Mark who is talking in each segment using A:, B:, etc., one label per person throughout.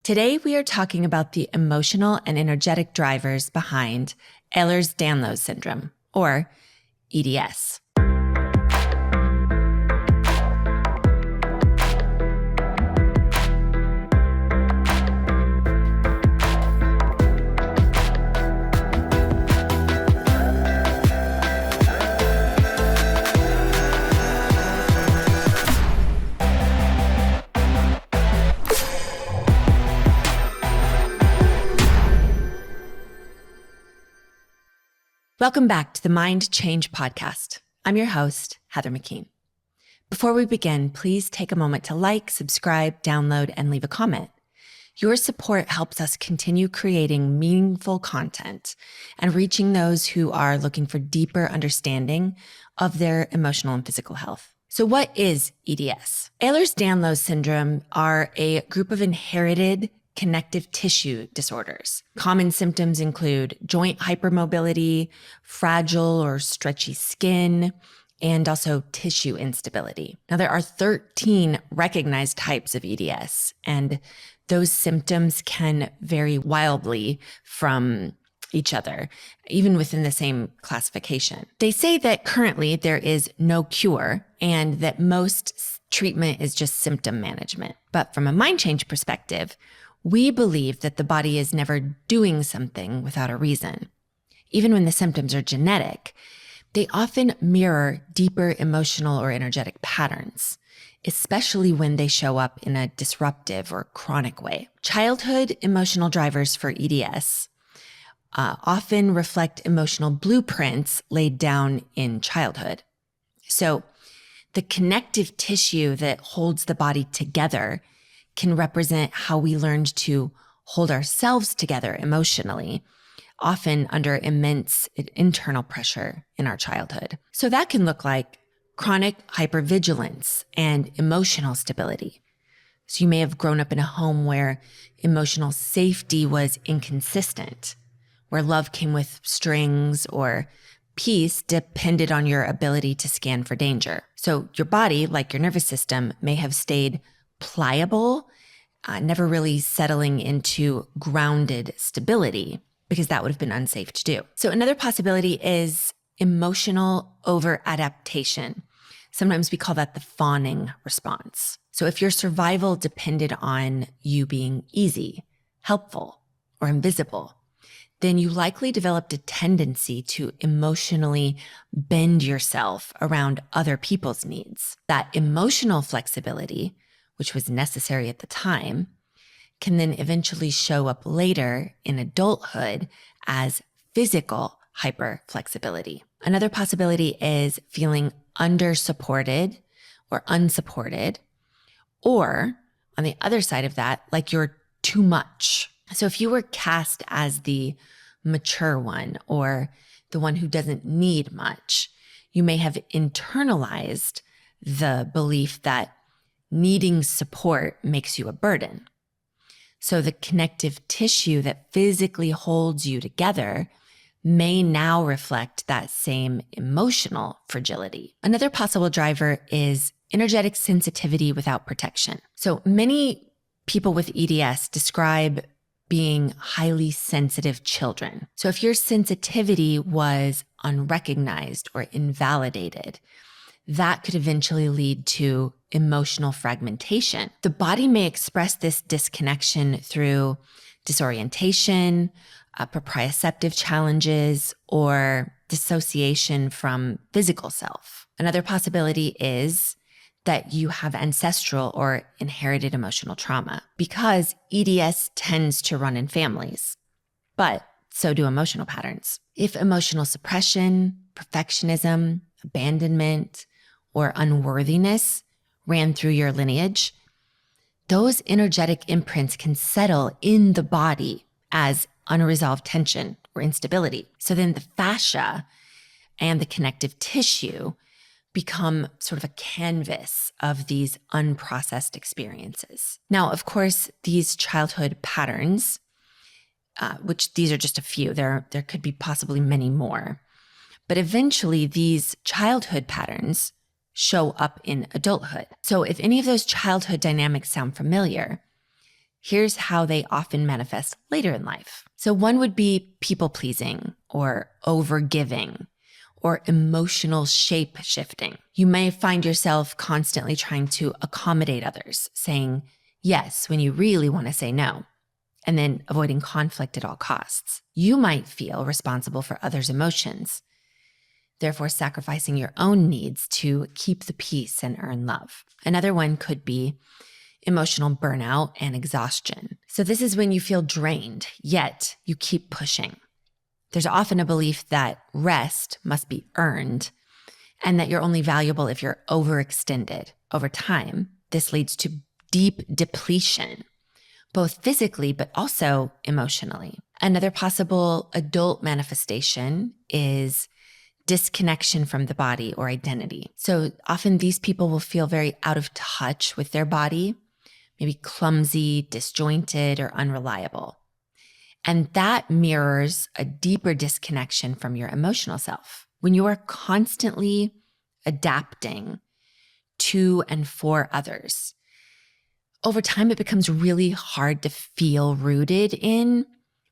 A: Today, we are talking about the emotional and energetic drivers behind Ehlers-Danlos Syndrome, or EDS. Welcome back to the Mind Change Podcast. I'm your host, Heather McKean. Before we begin, please take a moment to like, subscribe, download, and leave a comment. Your support helps us continue creating meaningful content and reaching those who are looking for deeper understanding of their emotional and physical health. So what is EDS? Ehlers-Danlos Syndrome are a group of inherited connective tissue disorders. Common symptoms include joint hypermobility, fragile or stretchy skin, and also tissue instability. Now, there are 13 recognized types of EDS, and those symptoms can vary wildly from each other, even within the same classification. They say that currently there is no cure and that most treatment is just symptom management. But from a mind change perspective, we believe that the body is never doing something without a reason. Even when the symptoms are genetic, they often mirror deeper emotional or energetic patterns, especially when they show up in a disruptive or chronic way. Childhood emotional drivers for EDS often reflect emotional blueprints laid down in childhood. So the connective tissue that holds the body together can represent how we learned to hold ourselves together emotionally, often under immense internal pressure in our childhood. So that can look like chronic hypervigilance and emotional stability. So you may have grown up in a home where emotional safety was inconsistent, where love came with strings or peace depended on your ability to scan for danger. So your body, like your nervous system, may have stayed pliable, never really settling into grounded stability because that would have been unsafe to do. So another possibility is emotional over-adaptation. Sometimes we call that the fawning response. So if your survival depended on you being easy, helpful, or invisible, then you likely developed a tendency to emotionally bend yourself around other people's needs. That emotional flexibility, which was necessary at the time, can then eventually show up later in adulthood as physical hyperflexibility. Another possibility is feeling under-supported or unsupported, or on the other side of that, like you're too much. So if you were cast as the mature one or the one who doesn't need much, you may have internalized the belief that needing support makes you a burden. So the connective tissue that physically holds you together may now reflect that same emotional fragility. Another possible driver is energetic sensitivity without protection. So many people with EDS describe being highly sensitive children. So if your sensitivity was unrecognized or invalidated, that could eventually lead to emotional fragmentation. The body may express this disconnection through disorientation, proprioceptive challenges, or dissociation from physical self. Another possibility is that you have ancestral or inherited emotional trauma, because EDS tends to run in families, but so do emotional patterns. If emotional suppression, perfectionism, abandonment, or unworthiness ran through your lineage, those energetic imprints can settle in the body as unresolved tension or instability. So then the fascia and the connective tissue become sort of a canvas of these unprocessed experiences. Now, of course, these childhood patterns, which these are just a few, there could be possibly many more, but eventually these childhood patterns show up in adulthood. So if any of those childhood dynamics sound familiar, Here's how they often manifest later in life. So one would be people-pleasing or over-giving or emotional shape-shifting. You may find yourself constantly trying to accommodate others, saying yes when you really want to say no, and then avoiding conflict at all costs. You might feel responsible for others' emotions, therefore sacrificing your own needs to keep the peace and earn love. Another one could be emotional burnout and exhaustion. So this is when you feel drained, yet you keep pushing. There's often a belief that rest must be earned and that you're only valuable if you're overextended. Over time, this leads to deep depletion, both physically but also emotionally. Another possible adult manifestation is disconnection from the body or identity. So often these people will feel very out of touch with their body, maybe clumsy, disjointed, or unreliable. And that mirrors a deeper disconnection from your emotional self. When you are constantly adapting to and for others, over time, it becomes really hard to feel rooted in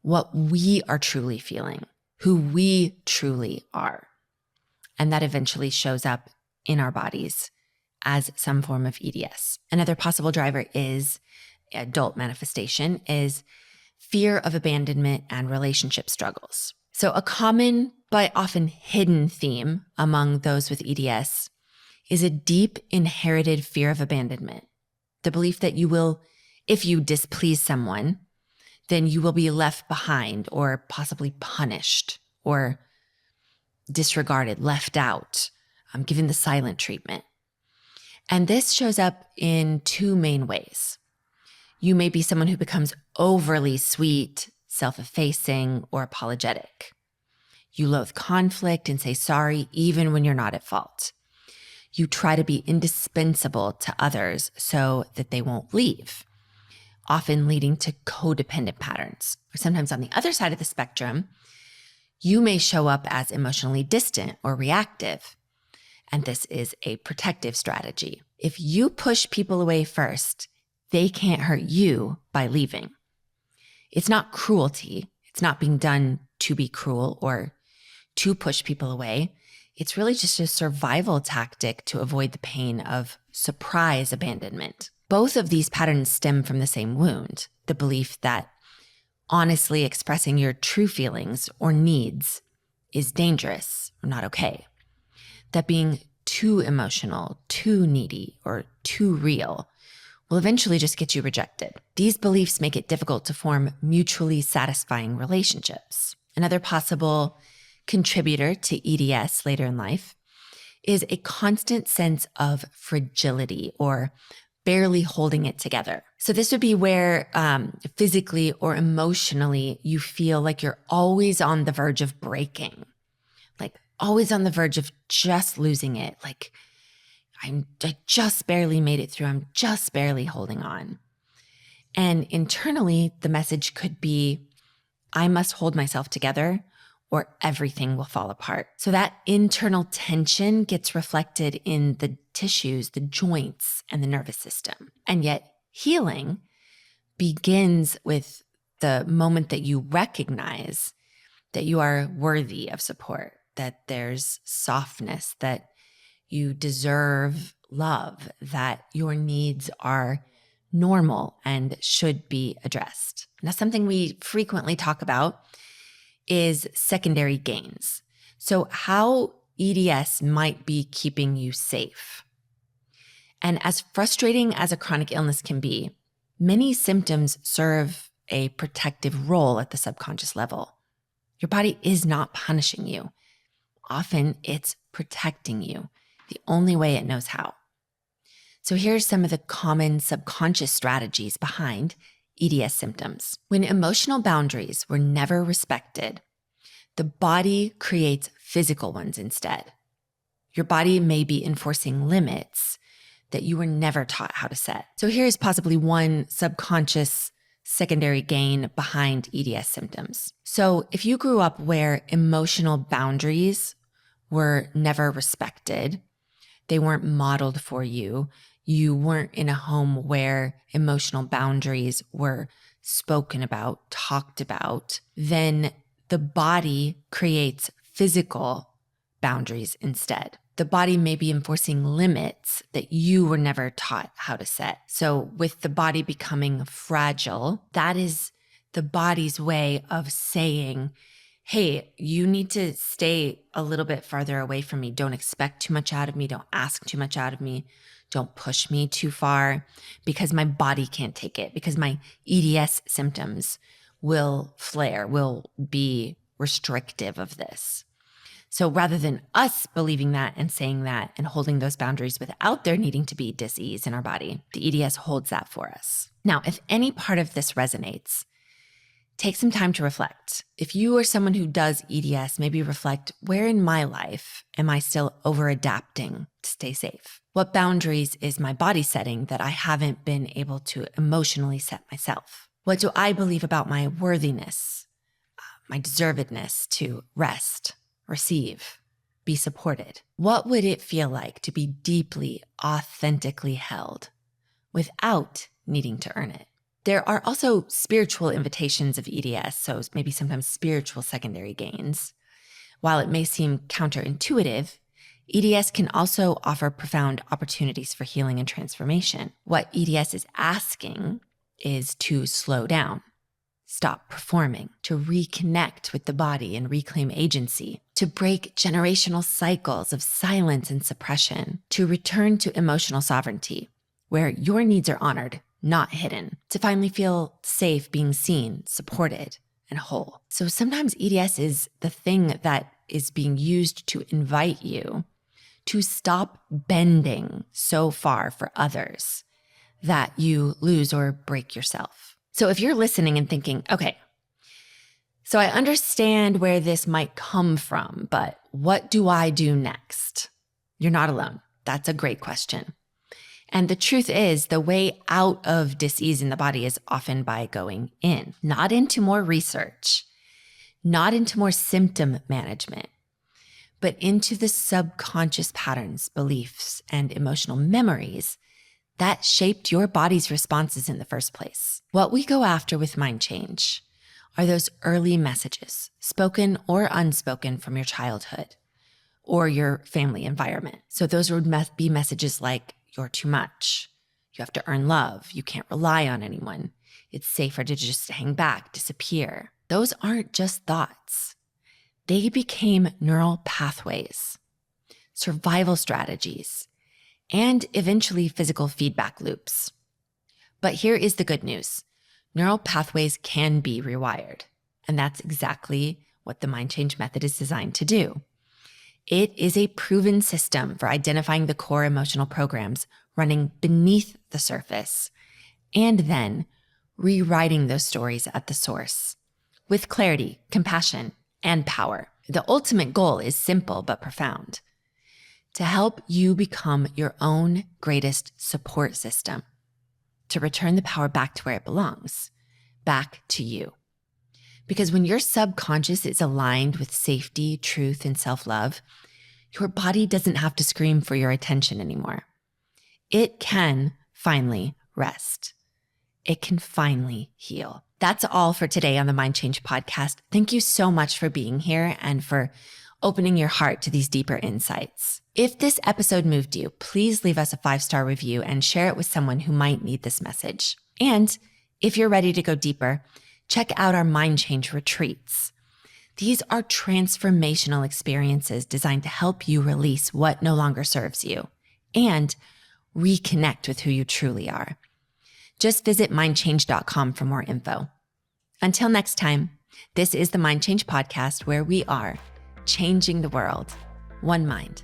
A: what we are truly feeling, who we truly are. And that eventually shows up in our bodies as some form of EDS. Another possible driver is adult manifestation is fear of abandonment and relationship struggles. So a common but often hidden theme among those with EDS is a deep inherited fear of abandonment. The belief that you will, if you displease someone, then you will be left behind or possibly punished or disregarded, left out, given the silent treatment. And this shows up in two main ways. You may be someone who becomes overly sweet, self-effacing, or apologetic. You loathe conflict and say sorry even when you're not at fault. You try to be indispensable to others so that they won't leave, often leading to codependent patterns. Or sometimes on the other side of the spectrum, you may show up as emotionally distant or reactive. And this is a protective strategy. If you push people away first, they can't hurt you by leaving. It's not cruelty. It's not being done to be cruel or to push people away. It's really just a survival tactic to avoid the pain of surprise abandonment. Both of these patterns stem from the same wound, the belief that honestly expressing your true feelings or needs is dangerous or not okay. That being too emotional, too needy, or too real will eventually just get you rejected. These beliefs make it difficult to form mutually satisfying relationships. Another possible contributor to EDS later in life is a constant sense of fragility or barely holding it together. So this would be where physically or emotionally you feel like you're always on the verge of breaking, like always on the verge of just losing it. Like I just barely made it through. I'm just barely holding on. And internally, the message could be, I must hold myself together or everything will fall apart. So that internal tension gets reflected in the tissues, the joints, and the nervous system. And yet healing begins with the moment that you recognize that you are worthy of support, that there's softness, that you deserve love, that your needs are normal and should be addressed. Now, something we frequently talk about is secondary gains. So how EDS might be keeping you safe. And as frustrating as a chronic illness can be, many symptoms serve a protective role at the subconscious level. Your body is not punishing you. Often it's protecting you, the only way it knows how. So here's some of the common subconscious strategies behind EDS symptoms. When emotional boundaries were never respected, the body creates physical ones instead. Your body may be enforcing limits that you were never taught how to set. So here's possibly one subconscious secondary gain behind EDS symptoms. So if you grew up where emotional boundaries were never respected, they weren't modeled for you, you weren't in a home where emotional boundaries were spoken about, talked about, then the body creates physical boundaries instead. The body may be enforcing limits that you were never taught how to set. So with the body becoming fragile, that is the body's way of saying, hey, you need to stay a little bit farther away from me. Don't expect too much out of me. Don't ask too much out of me. Don't push me too far because my body can't take it, because my EDS symptoms will flare, will be restrictive of this. So rather than us believing that and saying that and holding those boundaries without there needing to be dis-ease in our body, the EDS holds that for us. Now, if any part of this resonates, take some time to reflect. If you are someone who does EDS, maybe reflect, where in my life am I still over-adapting to stay safe? What boundaries is my body setting that I haven't been able to emotionally set myself? What do I believe about my worthiness, my deservedness to rest, receive, be supported? What would it feel like to be deeply, authentically held without needing to earn it? There are also spiritual invitations of EDS, so maybe sometimes spiritual secondary gains. While it may seem counterintuitive, EDS can also offer profound opportunities for healing and transformation. What EDS is asking is to slow down, stop performing, to reconnect with the body and reclaim agency, to break generational cycles of silence and suppression, to return to emotional sovereignty, where your needs are honored, not hidden, to finally feel safe being seen, supported, and whole. So sometimes EDS is the thing that is being used to invite you to stop bending so far for others that you lose or break yourself. So if you're listening and thinking, okay, so I understand where this might come from, but what do I do next? You're not alone. That's a great question. And the truth is, the way out of dis-ease in the body is often by going in, not into more research, not into more symptom management, but into the subconscious patterns, beliefs, and emotional memories that shaped your body's responses in the first place. What we go after with Mind Change are those early messages, spoken or unspoken, from your childhood or your family environment. So those would be messages like, you're too much, you have to earn love, you can't rely on anyone, it's safer to just hang back, disappear. Those aren't just thoughts. They became neural pathways, survival strategies, and eventually physical feedback loops. But here is the good news. Neural pathways can be rewired, and that's exactly what the Mind Change method is designed to do. It is a proven system for identifying the core emotional programs running beneath the surface, and then rewriting those stories at the source with clarity, compassion, and power. The ultimate goal is simple but profound: to help you become your own greatest support system, to return the power back to where it belongs, back to you. Because when your subconscious is aligned with safety, truth, and self-love, your body doesn't have to scream for your attention anymore. It can finally rest. It can finally heal. That's all for today on the Mind Change podcast. Thank you so much for being here and for opening your heart to these deeper insights. If this episode moved you, please leave us a 5-star review and share it with someone who might need this message. And if you're ready to go deeper, check out our Mind Change retreats. These are transformational experiences designed to help you release what no longer serves you and reconnect with who you truly are. Just visit mindchange.com for more info. Until next time, this is the Mind Change podcast, where we are changing the world, one mind